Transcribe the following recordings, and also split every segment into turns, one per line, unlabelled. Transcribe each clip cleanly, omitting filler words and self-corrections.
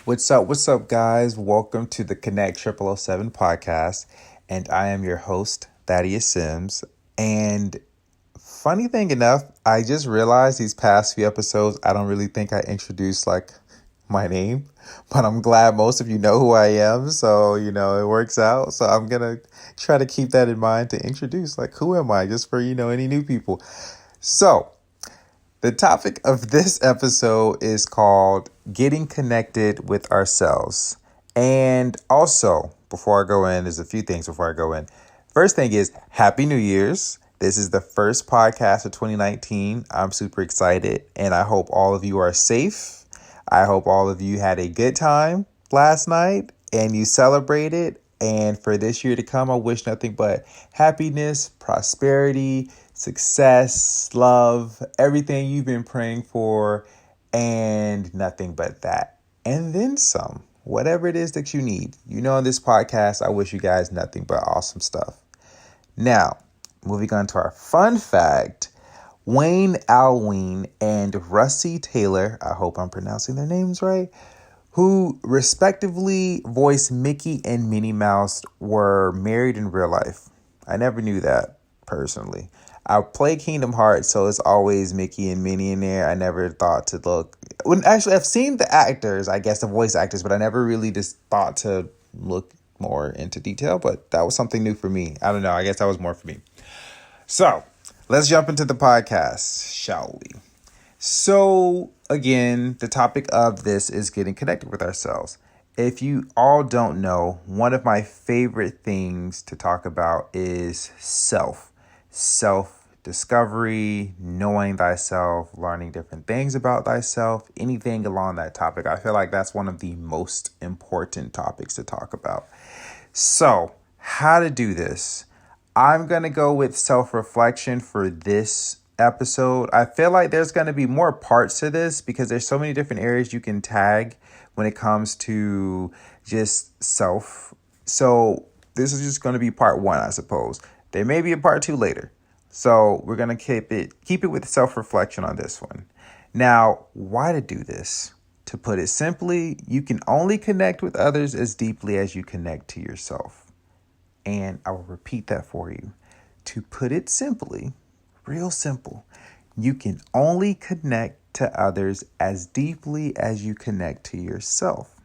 What's up? What's up, guys? Welcome to the Connect 0007 podcast. And I am your host, Thaddeus Sims. And funny thing enough, I just realized these past few episodes, I don't really think I introduced my name, but I'm glad most of you know who I am. So, it works out. So I'm going to try to keep that in mind to introduce, who am I, just for, any new people. So, the topic of this episode is called Getting Connected with Ourselves. And also, before I go in, there's a few things before I go in. First thing is Happy New Year's. This is the first podcast of 2019. I'm super excited, and I hope all of you are safe. I hope all of you had a good time last night and you celebrated. And for this year to come, I wish nothing but happiness, prosperity, success, love, everything you've been praying for, and nothing but that. And then some, whatever it is that you need. On this podcast, I wish you guys nothing but awesome stuff. Now, moving on to our fun fact. Wayne Alwyn and Russi Taylor, I hope I'm pronouncing their names right, who respectively voiced Mickey and Minnie Mouse, were married in real life. I never knew that personally. I play Kingdom Hearts, so it's always Mickey and Minnie in there. I never thought to look. Actually, I've seen the actors, I guess the voice actors, but I never really just thought to look more into detail. But that was something new for me. I don't know. I guess that was more for me. So let's jump into the podcast, shall we? So again, the topic of this is getting connected with ourselves. If you all don't know, one of my favorite things to talk about is self-discovery, knowing thyself, learning different things about thyself, anything along that topic. I feel like that's one of the most important topics to talk about. So, how to do this? I'm going to go with self-reflection for this episode. I feel like there's going to be more parts to this because there's so many different areas you can tag when it comes to just self. So this is just going to be part one, I suppose. There may be a part two later. So we're going to keep it with self-reflection on this one. Now, why to do this? To put it simply, you can only connect with others as deeply as you connect to yourself. And I will repeat that for you. To put it simply, real simple, you can only connect to others as deeply as you connect to yourself.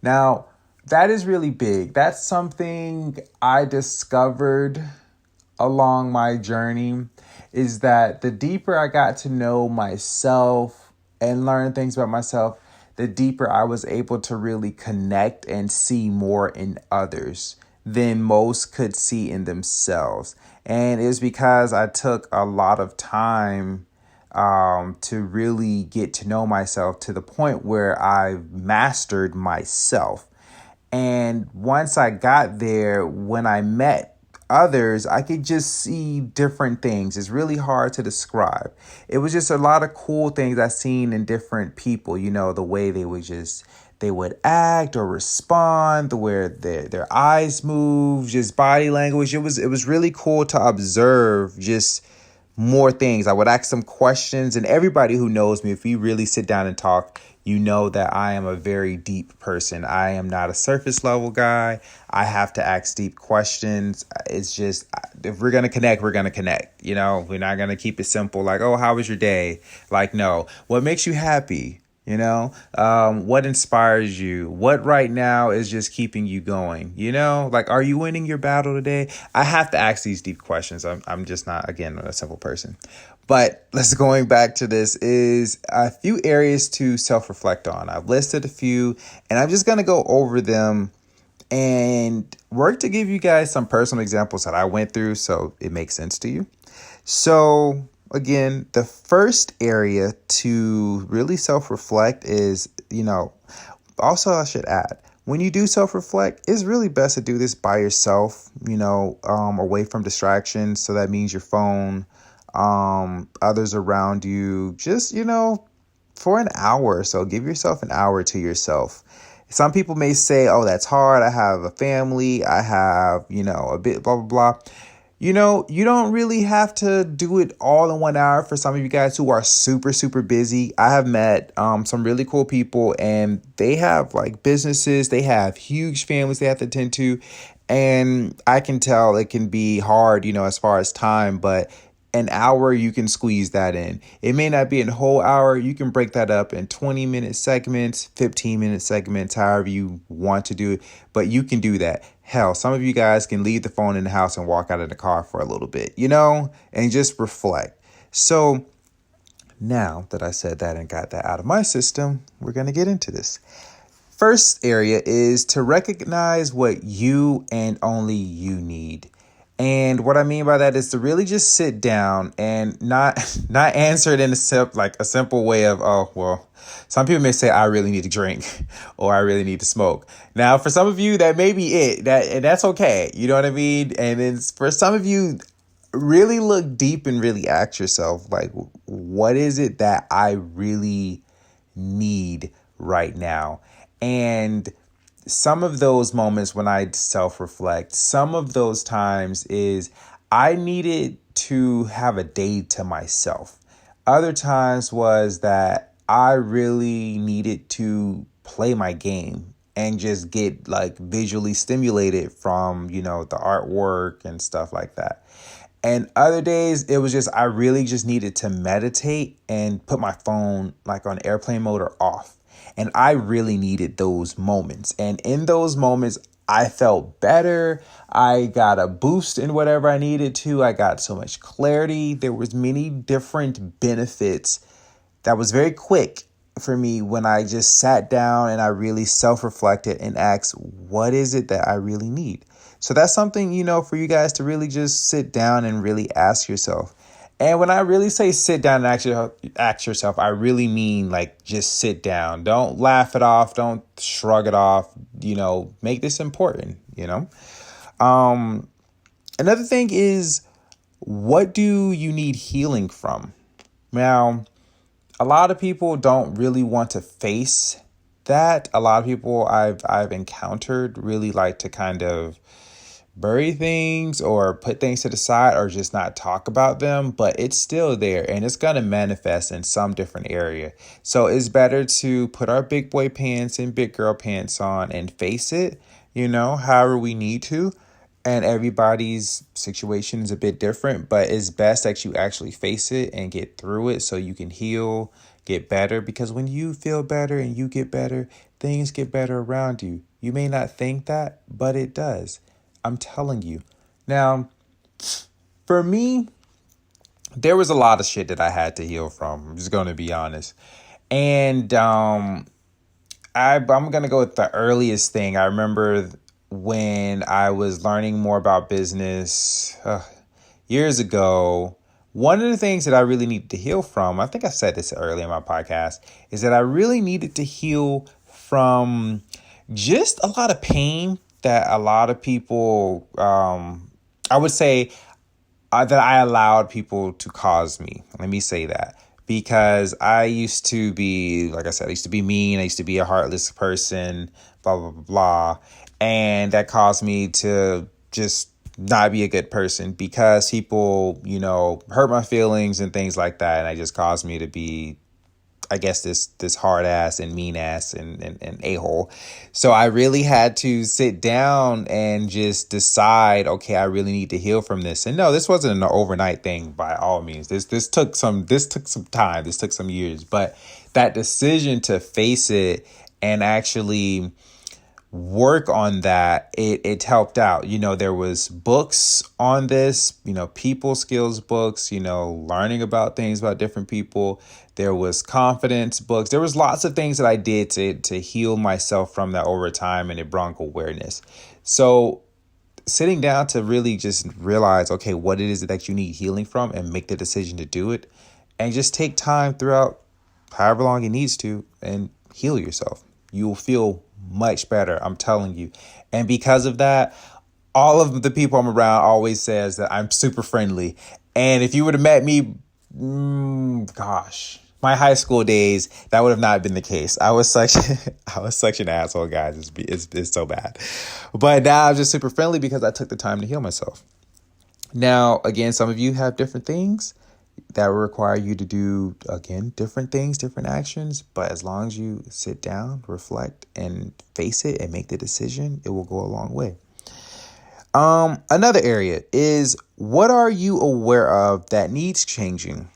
Now, that is really big. That's something I discovered along my journey, is that the deeper I got to know myself and learn things about myself, the deeper I was able to really connect and see more in others than most could see in themselves. And it's because I took a lot of time to really get to know myself to the point where I mastered myself. And once I got there, when I met others, I could just see different things. It's really hard to describe. It was just a lot of cool things I seen in different people, the way they would act or respond, the way their eyes move, just body language. It was really cool to observe just more things. I would ask some questions, and everybody who knows me, if we really sit down and talk, that I am a very deep person. I am not a surface level guy. I have to ask deep questions. It's just, if we're going to connect, we're going to connect. We're not going to keep it simple. Like, oh, how was your day? No. What makes you happy? What inspires you? What right now is just keeping you going? Are you winning your battle today? I have to ask these deep questions. I'm just not, again, a simple person. But going back to this is a few areas to self-reflect on. I've listed a few, and I'm just going to go over them and work to give you guys some personal examples that I went through so it makes sense to you. So again, the first area to really self-reflect is, also I should add, when you do self-reflect, it's really best to do this by yourself, away from distractions. So that means your phone, others around you, just, for an hour or so. Give yourself an hour to yourself. Some people may say, oh, that's hard. I have a family. I have, a bit, blah, blah, blah. You don't really have to do it all in 1 hour. For some of you guys who are super, super busy, I have met some really cool people, and they have like businesses, they have huge families they have to attend to. And I can tell it can be hard, as far as time, but an hour you can squeeze that in. It may not be a whole hour. You can break that up in 20-minute segments, 15-minute segments, however you want to do it. But you can do that. Hell, some of you guys can leave the phone in the house and walk out of the car for a little bit, and just reflect. So now that I said that and got that out of my system, we're going to get into this. First area is to recognize what you and only you need. And what I mean by that is to really just sit down and not answer it in a simple way of, oh, well, some people may say I really need to drink or I really need to smoke. Now, for some of you, that may be it. That's okay. You know what I mean? And then for some of you, really look deep and really ask yourself, like, what is it that I really need right now? And some of those moments when I self-reflect, some of those times is I needed to have a day to myself. Other times was that I really needed to play my game and just get like visually stimulated from, the artwork and stuff like that. And other days it was just I really just needed to meditate and put my phone like on airplane mode or off. And I really needed those moments. And in those moments, I felt better. I got a boost in whatever I needed to. I got so much clarity. There was many different benefits that was very quick for me when I just sat down and I really self-reflected and asked, what is it that I really need? So that's something, for you guys to really just sit down and really ask yourself. And when I really say sit down and actually ask yourself, I really mean like just sit down. Don't laugh it off. Don't shrug it off. Make this important, Another thing is, what do you need healing from? Now, a lot of people don't really want to face that. A lot of people I've encountered really like to kind of bury things or put things to the side or just not talk about them, but it's still there and it's going to manifest in some different area. So it's better to put our big boy pants and big girl pants on and face it, however we need to. And everybody's situation is a bit different, but it's best that you actually face it and get through it so you can heal, get better. Because when you feel better and you get better, things get better around you. You may not think that, but it does. I'm telling you. Now, for me, there was a lot of shit that I had to heal from. I'm just going to be honest. And I'm going to go with the earliest thing. I remember when I was learning more about business years ago. One of the things that I really needed to heal from, I think I said this earlier in my podcast, is that I really needed to heal from just a lot of pain that a lot of people, I would say that I allowed people to cause me. Let me say that. Because I used to be, like I said, I used to be mean. I used to be a heartless person, blah, blah, blah, blah. And that caused me to just not be a good person because people, hurt my feelings and things like that. And it just caused me to be, I guess, this hard ass and mean ass and a-hole. So I really had to sit down and just decide, okay, I really need to heal from this. And no, this wasn't an overnight thing by all means. This took some time. This took some years. But that decision to face it and actually work on that, it helped out. There was books on this, people skills books, learning about things about different people. There was confidence books. There was lots of things that I did to heal myself from that over time, and it brought awareness. So sitting down to really just realize, okay, what it is that you need healing from and make the decision to do it, and just take time throughout however long it needs to and heal yourself. You will feel much better, I'm telling you. And because of that, all of the people I'm around always says that I'm super friendly. And if you would have met me, my high school days, that would have not been the case. I was such an asshole, guys. It's so bad. But now I'm just super friendly because I took the time to heal myself. Now, again, some of you have different things that will require you to do, again, different things, different actions. But as long as you sit down, reflect, and face it and make the decision, it will go a long way. Another area is, what are you aware of that needs changing?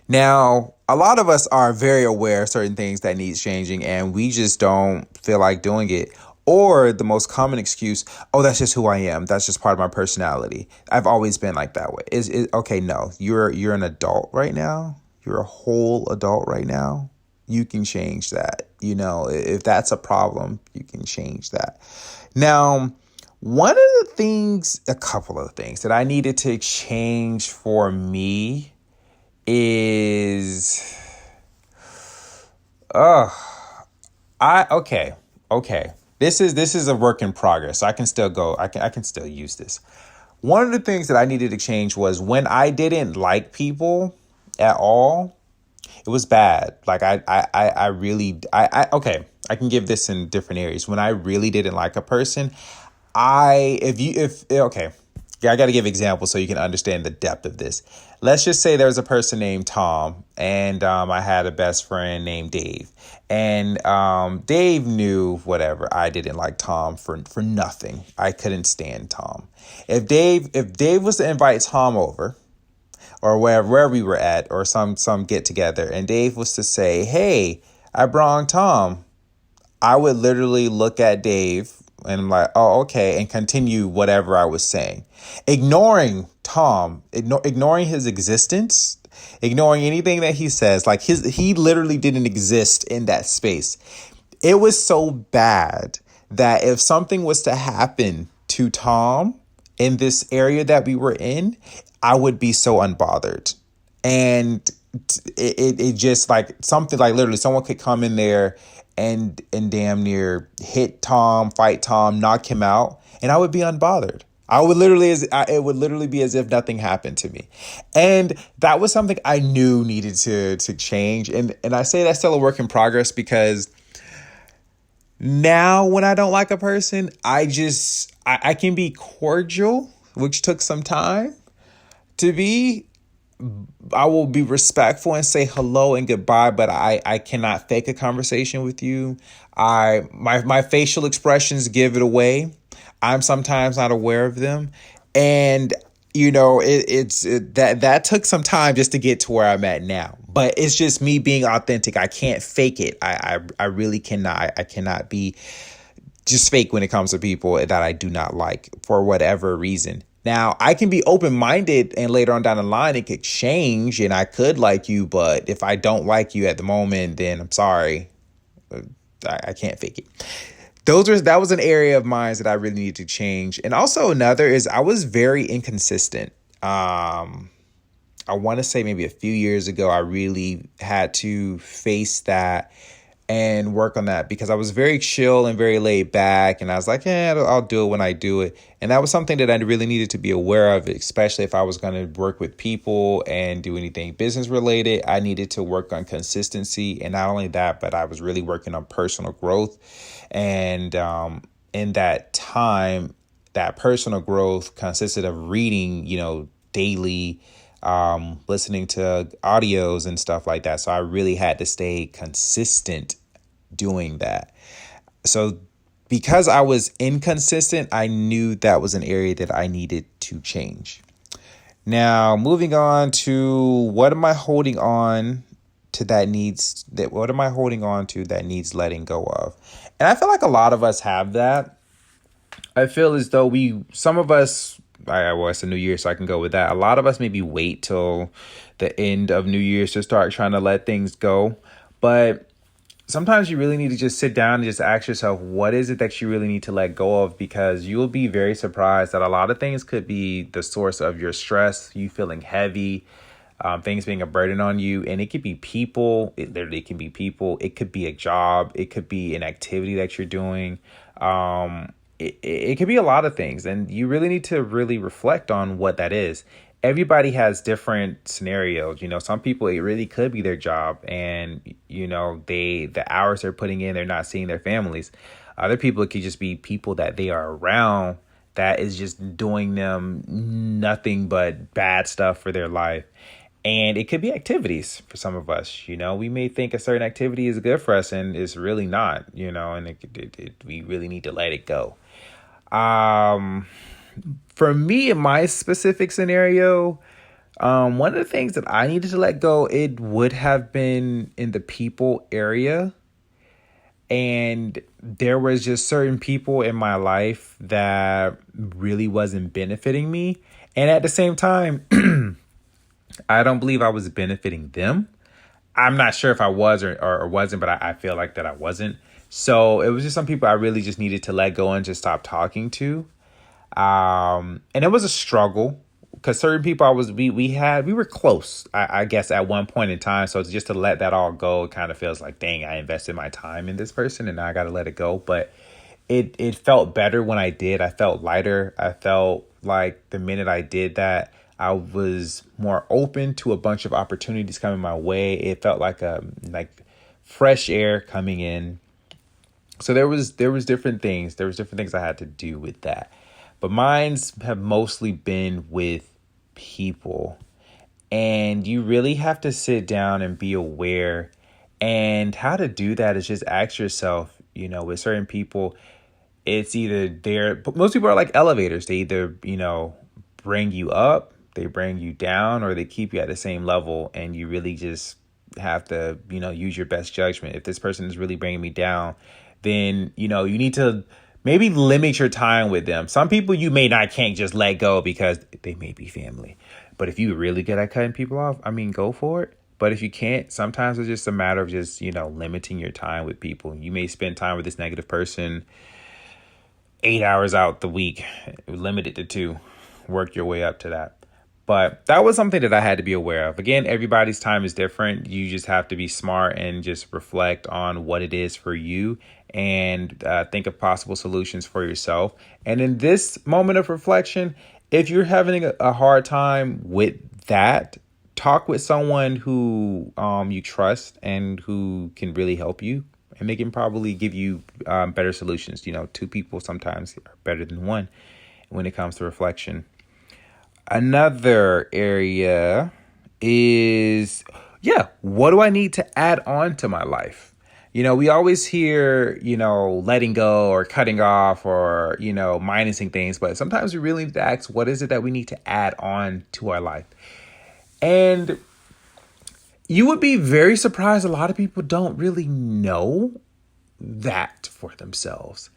Now, a lot of us are very aware of certain things that needs changing, and we just don't feel like doing it. Or the most common excuse, oh, that's just who I am. That's just part of my personality. I've always been like that way. Is okay, no. You're an adult right now. You're a whole adult right now. You can change that. If that's a problem, you can change that. Now, a couple of things that I needed to change for me is okay. This is a work in progress. I can still go. I can still use this. One of the things that I needed to change was when I didn't like people at all. It was bad. Like I really okay. I can give this in different areas. When I really didn't like a person, okay. Yeah, I got to give examples so you can understand the depth of this. Let's just say there's a person named Tom, and I had a best friend named Dave. And Dave knew whatever. I didn't like Tom for nothing. I couldn't stand Tom. If Dave was to invite Tom over, or wherever we were at, or some get together, and Dave was to say, "Hey, I brought Tom," I would literally look at Dave and I'm like, oh, okay, and continue whatever I was saying, ignoring Tom, ignoring his existence, ignoring anything that he says. Like he literally didn't exist in that space. It was so bad that if something was to happen to Tom in this area that we were in, I would be so unbothered. And it just like something like literally someone could come in there and damn near hit Tom, fight Tom, knock him out, and I would be unbothered. It would literally be as if nothing happened to me. And that was something I knew needed to change. And I say that's still a work in progress, because now when I don't like a person, I can be cordial, which took some time to be. I will be respectful and say hello and goodbye, but I cannot fake a conversation with you. My facial expressions give it away. I'm sometimes not aware of them. And that took some time just to get to where I'm at now. But it's just me being authentic. I can't fake it. I really cannot. I cannot be just fake when it comes to people that I do not like for whatever reason. Now, I can be open-minded, and later on down the line, it could change and I could like you. But if I don't like you at the moment, then I'm sorry. I can't fake it. That was an area of mine that I really needed to change. And also another is I was very inconsistent. I want to say maybe a few years ago, I really had to face that and work on that, because I was very chill and very laid back, and I was like, yeah, I'll do it when I do it. And that was something that I really needed to be aware of, especially if I was going to work with people and do anything business related. I needed to work on consistency, and not only that, but I was really working on personal growth. And in that time, that personal growth consisted of reading, daily, listening to audios and stuff like that. So I really had to stay consistent doing that. So because I was inconsistent, I knew that was an area that I needed to change. Now, moving on to what am I holding on to that needs letting go of? And I feel like a lot of us have that. I feel as though some of us, well, it's a new year, so I can go with that. A lot of us maybe wait till the end of New Year's to start trying to let things go. But sometimes you really need to just sit down and just ask yourself, what is it that you really need to let go of? Because you'll be very surprised that a lot of things could be the source of your stress, you feeling heavy, things being a burden on you. And it could be people. It literally can be people. It could be a job. It could be an activity that you're doing. It could be a lot of things, and you really need to really reflect on what that is. Everybody has different scenarios. Some people, it really could be their job, and the hours they're putting in, they're not seeing their families. Other people, it could just be people that they are around that is just doing them nothing but bad stuff for their life. And it could be activities for some of us. We may think a certain activity is good for us and it's really not, and we really need to let it go. For me, in my specific scenario, one of the things that I needed to let go, it would have been in the people area. And there was just certain people in my life that really wasn't benefiting me. And at the same time, I don't believe I was benefiting them. I'm not sure if I was or wasn't, but I feel like that I wasn't. So it was just some people I really just needed to let go and just stop talking to. And it was a struggle because certain people we were close, I guess, at one point in time. So just to let that all go, it kind of feels like, dang, I invested my time in this person and now I got to let it go. But it felt better when I did. I felt lighter. I felt like the minute I did that, I was more open to a bunch of opportunities coming my way. It felt like fresh air coming in. So there was different things. There was different things I had to do with that. But mine's have mostly been with people. And you really have to sit down and be aware. And how to do that is just ask yourself, with certain people, it's either but most people are like elevators. They either, bring you up, they bring you down, or they keep you at the same level. And you really just have to, use your best judgment. If this person is really bringing me down, then, you need to maybe limit your time with them. Some people you can't just let go because they may be family. But if you're really good at cutting people off, go for it. But if you can't, sometimes it's just a matter of just, limiting your time with people. You may spend time with this negative person 8 hours out the week, limit it to 2, work your way up to that. But that was something that I had to be aware of. Again, everybody's time is different. You just have to be smart and just reflect on what it is for you and think of possible solutions for yourself. And in this moment of reflection, if you're having a hard time with that, talk with someone who you trust and who can really help you. And they can probably give you better solutions. 2 people sometimes are better than 1 when it comes to reflection. Another area is, what do I need to add on to my life? We always hear, letting go or cutting off or, minusing things. But sometimes we really need to ask, what is it that we need to add on to our life? And you would be very surprised. A lot of people don't really know that for themselves.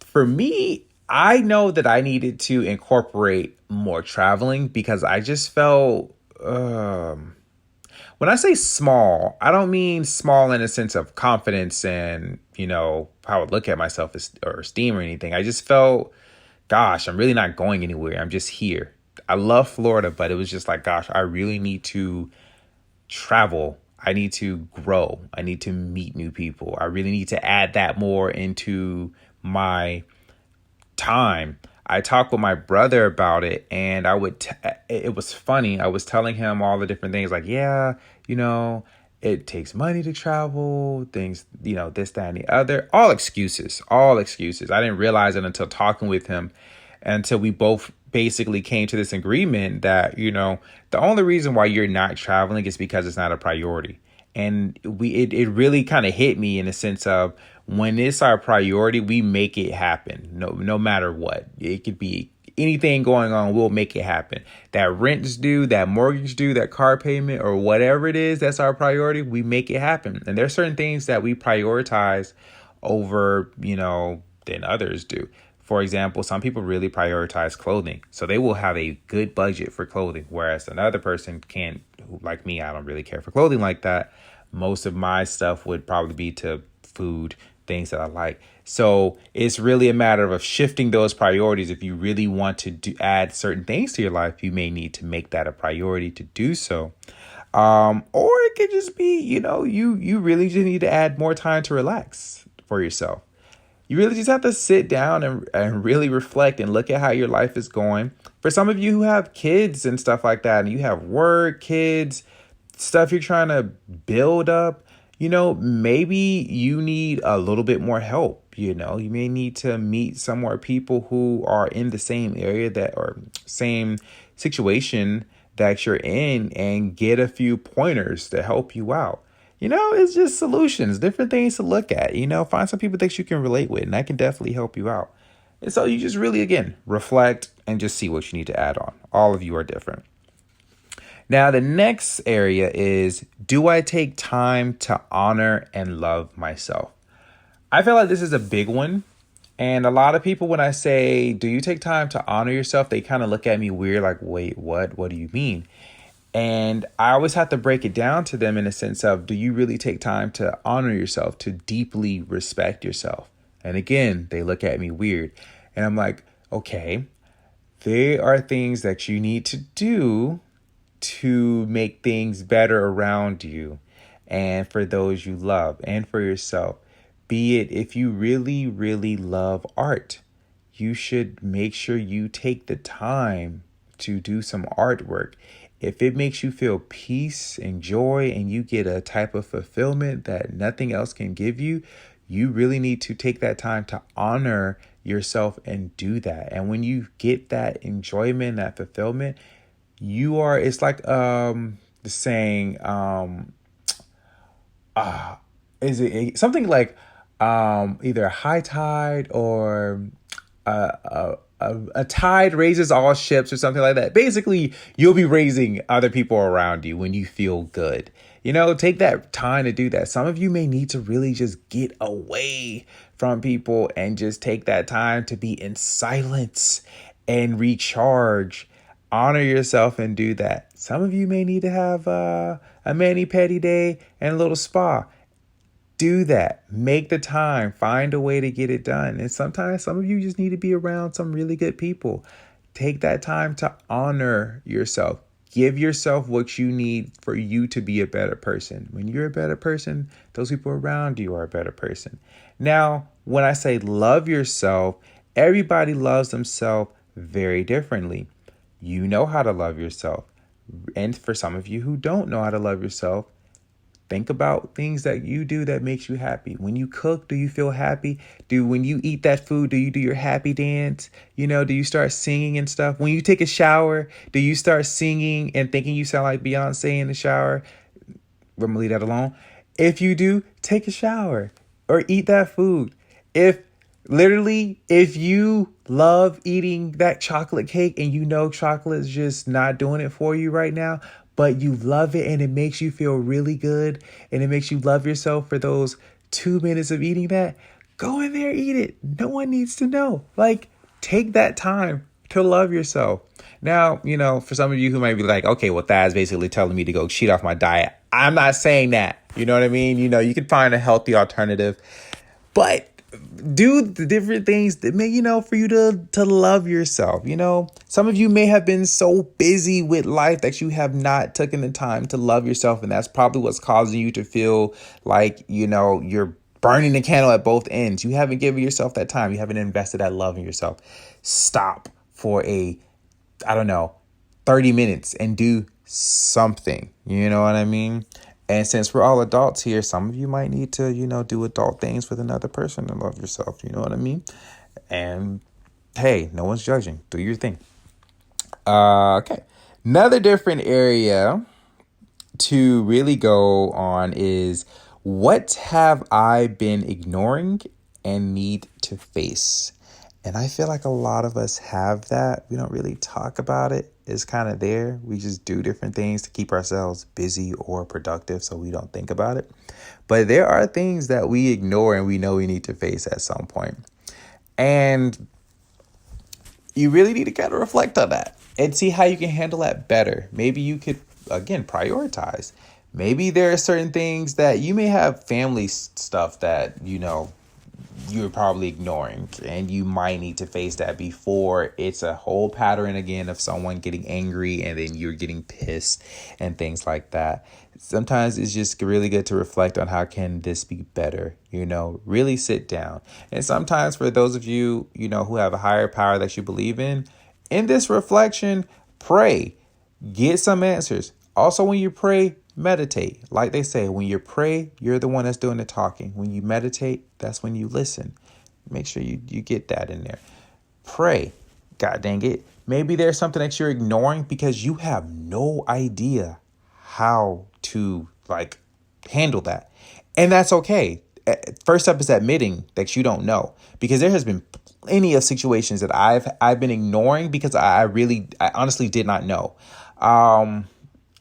For me, I know that I needed to incorporate more traveling because I just felt, when I say small, I don't mean small in a sense of confidence and, how I would look at myself or esteem or anything. I just felt, gosh, I'm really not going anywhere. I'm just here. I love Florida, but it was just like, gosh, I really need to travel. I need to grow. I need to meet new people. I really need to add that more into my time. I talked with my brother about it, and it was funny. I was telling him all the different things like, it takes money to travel, things, this, that, and the other, all excuses. I didn't realize it until talking with him, until we both basically came to this agreement that, the only reason why you're not traveling is because it's not a priority. And it really kind of hit me in the sense of, when it's our priority, we make it happen. No matter what. It could be anything going on, we'll make it happen. That rent's due, that mortgage due, that car payment, or whatever it is that's our priority, we make it happen. And there's certain things that we prioritize over, than others do. For example, some people really prioritize clothing. So they will have a good budget for clothing, whereas another person can't, like me, I don't really care for clothing like that. Most of my stuff would probably be to food, things that I like. So it's really a matter of shifting those priorities. If you really want to add certain things to your life, you may need to make that a priority to do so. Or it could just be, you really just need to add more time to relax for yourself. You really just have to sit down and really reflect and look at how your life is going. For some of you who have kids and stuff like that, and you have work, kids, stuff you're trying to build up, maybe you need a little bit more help. You may need to meet some more people who are in the same area that or same situation that you're in and get a few pointers to help you out. It's just solutions, different things to look at. Find some people that you can relate with, and that can definitely help you out. And so you just really, again, reflect and just see what you need to add on. All of you are different. Now, the next area is, do I take time to honor and love myself? I feel like this is a big one. And a lot of people, when I say, do you take time to honor yourself? They kind of look at me weird, like, wait, what? What do you mean? And I always have to break it down to them in a sense of, do you really take time to honor yourself, to deeply respect yourself? And again, they look at me weird. And I'm like, okay, there are things that you need to do to make things better around you and for those you love and for yourself. Be it if you really, really love art, you should make sure you take the time to do some artwork. If it makes you feel peace and joy and you get a type of fulfillment that nothing else can give you, you really need to take that time to honor yourself and do that. And when you get that enjoyment, that fulfillment, it's like the saying, is it something like either a high tide or a tide raises all ships or something like that. Basically, you'll be raising other people around you when you feel good. Take that time to do that. Some of you may need to really just get away from people and just take that time to be in silence and recharge. Honor yourself and do that. Some of you may need to have a mani-pedi day and a little spa. Do that. Make the time. Find a way to get it done. And sometimes some of you just need to be around some really good people. Take that time to honor yourself. Give yourself what you need for you to be a better person. When you're a better person, those people around you are a better person. Now, when I say love yourself, everybody loves themselves very differently. You know how to love yourself. And for some of you who don't know how to love yourself, think about things that you do that makes you happy. When you cook, do you feel happy? When you eat that food, do you do your happy dance? Do you start singing and stuff? When you take a shower, do you start singing and thinking you sound like Beyonce in the shower? We're going to leave that alone. If you do, take a shower or eat that food. If you love eating that chocolate cake and chocolate is just not doing it for you right now, but you love it and it makes you feel really good and it makes you love yourself for those 2 minutes of eating that, go in there, eat it. No one needs to know. Take that time to love yourself. Now, for some of you who might be like, okay, well, Thad's basically telling me to go cheat off my diet. I'm not saying that. You know what I mean? You can find a healthy alternative, but do the different things that may, for you to love yourself. Some of you may have been so busy with life that you have not taken the time to love yourself. And that's probably what's causing you to feel like, you're burning the candle at both ends. You haven't given yourself that time. You haven't invested that love in yourself. Stop for 30 minutes and do something. You know what I mean? And since we're all adults here, some of you might need to, do adult things with another person and love yourself. You know what I mean? And hey, no one's judging. Do your thing. Okay. Another different area to really go on is, what have I been ignoring and need to face? And I feel like a lot of us have that. We don't really talk about it. It's kind of there. We just do different things to keep ourselves busy or productive, so we don't think about it. But there are things that we ignore and we know we need to face at some point. And you really need to kind of reflect on that and see how you can handle that better. Maybe you could, again, prioritize. Maybe there are certain things that you may have family stuff that, you're probably ignoring, and you might need to face that before it's a whole pattern again of someone getting angry and then you're getting pissed and things like that. Sometimes it's just really good to reflect on how can this be better, really sit down. And sometimes for those of you, who have a higher power that you believe in this reflection, pray, get some answers. Also, when you pray, meditate. Like they say, when you pray, you're the one that's doing the talking. When you meditate, that's when you listen. Make sure you get that in there. Pray. God dang it. Maybe there's something that you're ignoring because you have no idea how to handle that. And that's okay. First step is admitting that you don't know, because there has been plenty of situations that I've been ignoring because I honestly did not know.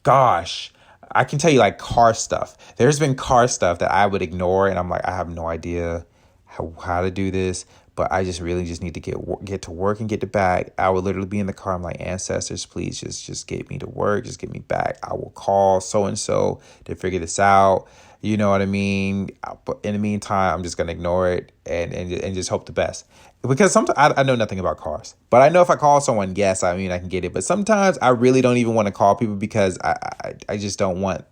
Gosh, I can tell you car stuff. There's been car stuff that I would ignore, and I'm like, I have no idea how to do this, but I just really just need to get to work and get to back. I would literally be in the car. I'm like, ancestors, please just get me to work. Just get me back. I will call so-and-so to figure this out. You know what I mean? But in the meantime, I'm just going to ignore it and just hope the best. Because sometimes I know nothing about cars, but I know if I call someone, yes, I mean, I can get it. But sometimes I really don't even want to call people because I just don't want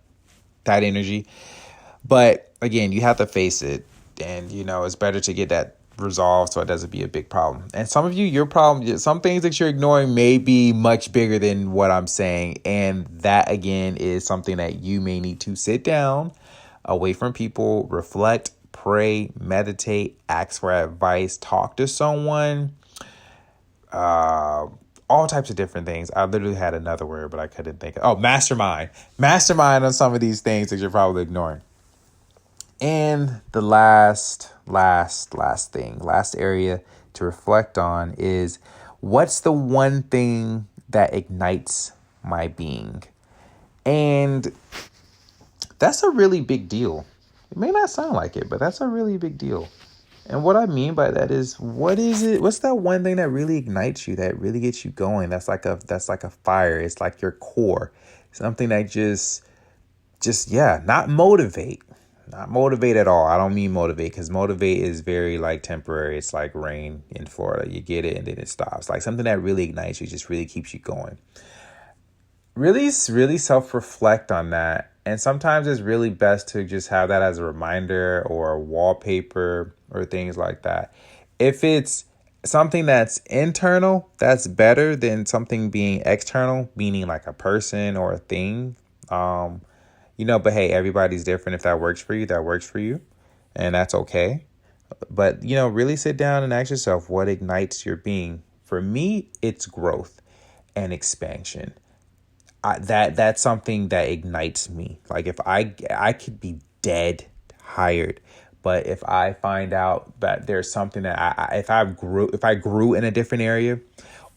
that energy. But again, you have to face it. And, it's better to get that resolved so it doesn't be a big problem. And some of you, your problem, some things that you're ignoring may be much bigger than what I'm saying. And that, again, is something that you may need to sit down, away from people, reflect, pray, meditate, ask for advice, talk to someone, all types of different things. I literally had another word, but I couldn't think of. Oh, mastermind on some of these things that you're probably ignoring. And the last area to reflect on is, what's the one thing that ignites my being? And that's a really big deal. It may not sound like it, but that's a really big deal. And what I mean by that is, what is it? What's that one thing that really ignites you, that really gets you going? That's like a fire. It's like your core. Something that just not motivate. Not motivate at all. I don't mean motivate, because motivate is very temporary. It's like rain in Florida. You get it and then it stops. Like something that really ignites you, just really keeps you going. Really, really self-reflect on that. And sometimes it's really best to just have that as a reminder or a wallpaper or things like that. If it's something that's internal, that's better than something being external, meaning like a person or a thing. But hey, everybody's different. If that works for you, that works for you. And that's okay. But, really sit down and ask yourself, what ignites your being? For me, it's growth and expansion. That's something that ignites me. Like if I could be dead tired, but if I find out that there's something that if I grew in a different area,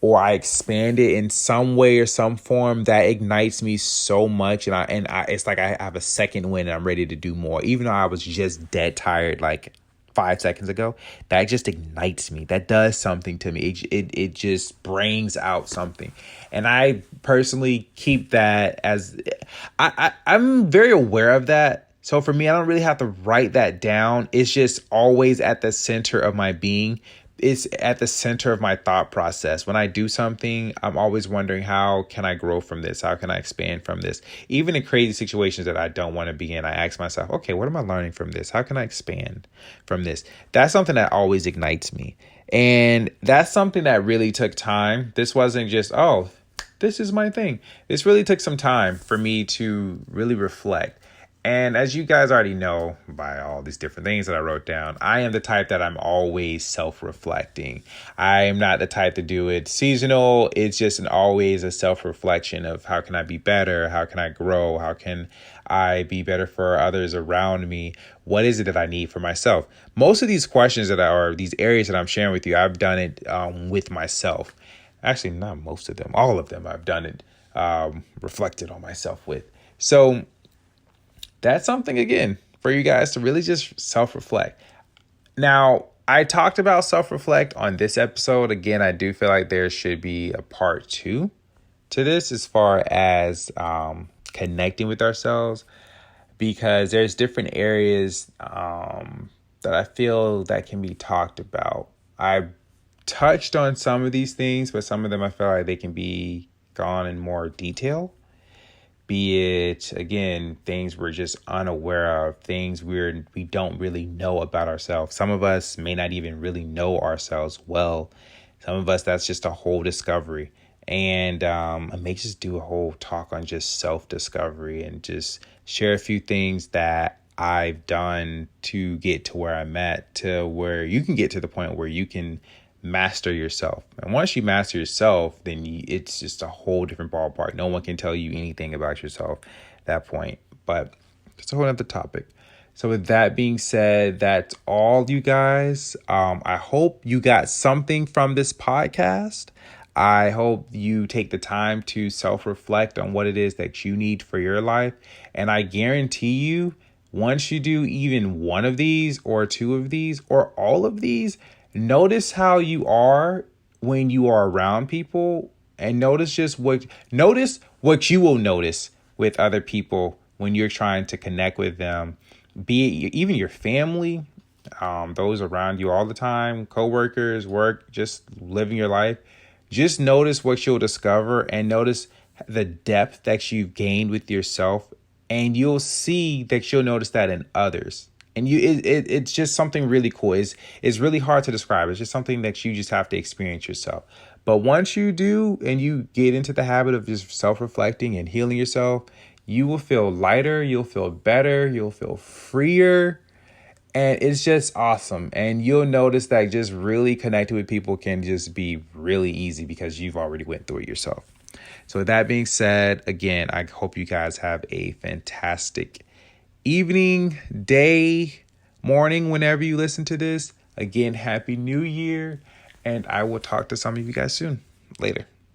or I expand it in some way or some form, that ignites me so much. And it's like I have a second wind and I'm ready to do more. Even though I was just dead tired 5 seconds ago, that just ignites me. That does something to me. It just brings out something. And I personally keep that as I'm very aware of that. So for me, I don't really have to write that down. It's just always at the center of my being. It's at the center of my thought process. When I do something, I'm always wondering, how can I grow from this? How can I expand from this? Even in crazy situations that I don't want to be in, I ask myself, okay, what am I learning from this? How can I expand from this? That's something that always ignites me. And that's something that really took time. This wasn't just, oh, this is my thing. This really took some time for me to really reflect. And as you guys already know by all these different things that I wrote down, I am the type that I'm always self-reflecting. I am not the type to do it seasonal. It's just always a self-reflection of, how can I be better? How can I grow? How can I be better for others around me? What is it that I need for myself? Most of these questions these areas that I'm sharing with you, I've done it with myself. Actually, not most of them. All of them I've done it, reflected on myself with. So that's something, again, for you guys to really just self-reflect. Now, I talked about self-reflect on this episode. Again, I do feel like there should be a part 2 to this, as far as connecting with ourselves, because there's different areas that I feel that can be talked about. I touched on some of these things, but some of them I feel like they can be gone in more detail. Be it, again, things we're just unaware of, things we don't really know about ourselves. Some of us may not even really know ourselves well. Some of us, that's just a whole discovery. And I may just do a whole talk on just self-discovery and just share a few things that I've done to get to where I'm at, to where you can get to the point where you can master yourself. And once you master yourself, then it's just a whole different ballpark. No one can tell you anything about yourself at that point. But it's a whole other topic. So with that being said, that's all, you guys. I hope you got something from this podcast. I hope you take the time to self-reflect on what it is that you need for your life. And I guarantee you, once you do even one of these or two of these or all of these, notice how you are when you are around people, and notice what you will notice with other people when you're trying to connect with them, be it even your family, those around you all the time, coworkers, work, just living your life. Just notice what you'll discover, and notice the depth that you've gained with yourself, and you'll see that you'll notice that in others. And it's just something really cool. It's really hard to describe. It's just something that you just have to experience yourself. But once you do, and you get into the habit of just self-reflecting and healing yourself, you will feel lighter, you'll feel better, you'll feel freer. And it's just awesome. And you'll notice that just really connecting with people can just be really easy because you've already went through it yourself. So with that being said, again, I hope you guys have a fantastic evening, day, morning, whenever you listen to this. Again, Happy New Year. And I will talk to some of you guys soon. Later.